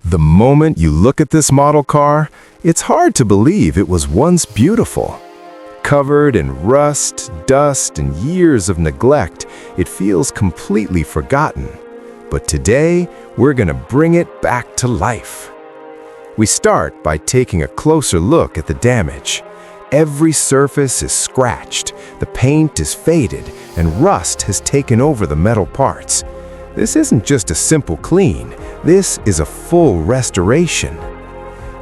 The moment you look at this model car, it's hard to believe it was once beautiful. Covered in rust, dust, and years of neglect, it feels completely forgotten. But today, we're gonna bring it back to life. We start by taking a closer look at the damage. Every surface is scratched, the paint is faded, and rust has taken over the metal parts. This isn't just a simple clean, this is a full restoration.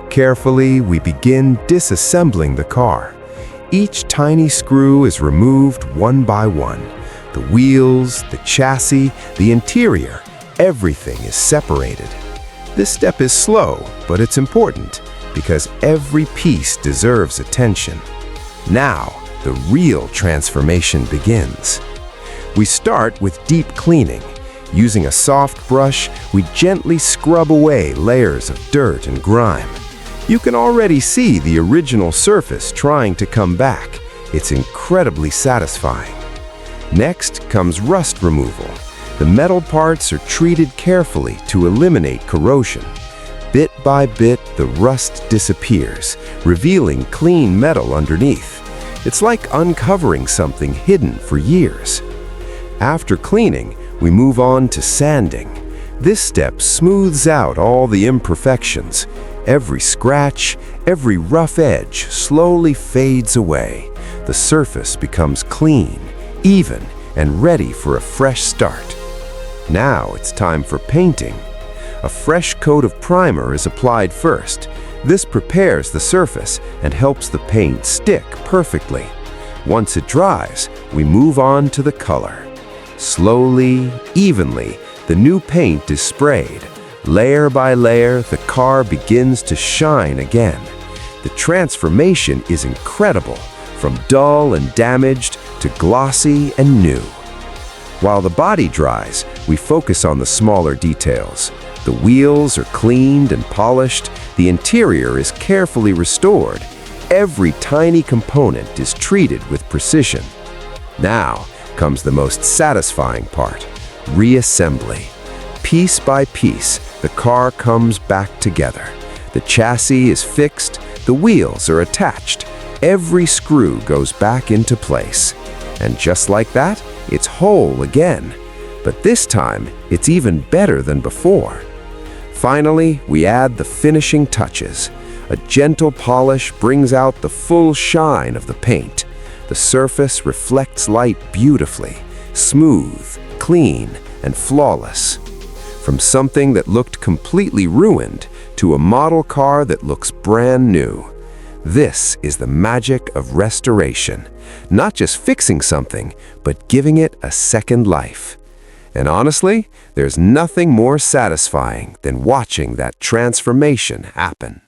Carefully, we begin disassembling the car. Each tiny screw is removed one by one. The wheels, the chassis, the interior, everything is separated. This step is slow, but it's important because every piece deserves attention. Now, the real transformation begins. We start with deep cleaning. Using a soft brush, we gently scrub away layers of dirt and grime. You can already see the original surface trying to come back. It's incredibly satisfying. Next comes rust removal. The metal parts are treated carefully to eliminate corrosion. Bit by bit, the rust disappears, revealing clean metal underneath. It's like uncovering something hidden for years. After cleaning, we move on to sanding. This step smooths out all the imperfections. Every scratch, every rough edge slowly fades away. The surface becomes clean, even, and ready for a fresh start. Now it's time for painting. A fresh coat of primer is applied first. This prepares the surface and helps the paint stick perfectly. Once it dries, we move on to the color. Slowly, evenly, the new paint is sprayed. Layer by layer, the car begins to shine again. The transformation is incredible, from dull and damaged to glossy and new. While the body dries, we focus on the smaller details. The wheels are cleaned and polished, the interior is carefully restored. Every tiny component is treated with precision. Now comes the most satisfying part, reassembly. Piece by piece, the car comes back together. The chassis is fixed, the wheels are attached, every screw goes back into place. And just like that, it's whole again. But this time, it's even better than before. Finally, we add the finishing touches. A gentle polish brings out the full shine of the paint. The surface reflects light beautifully, smooth, clean, and flawless. From something that looked completely ruined to a model car that looks brand new. This is the magic of restoration. Not just fixing something, but giving it a second life. And honestly, there's nothing more satisfying than watching that transformation happen.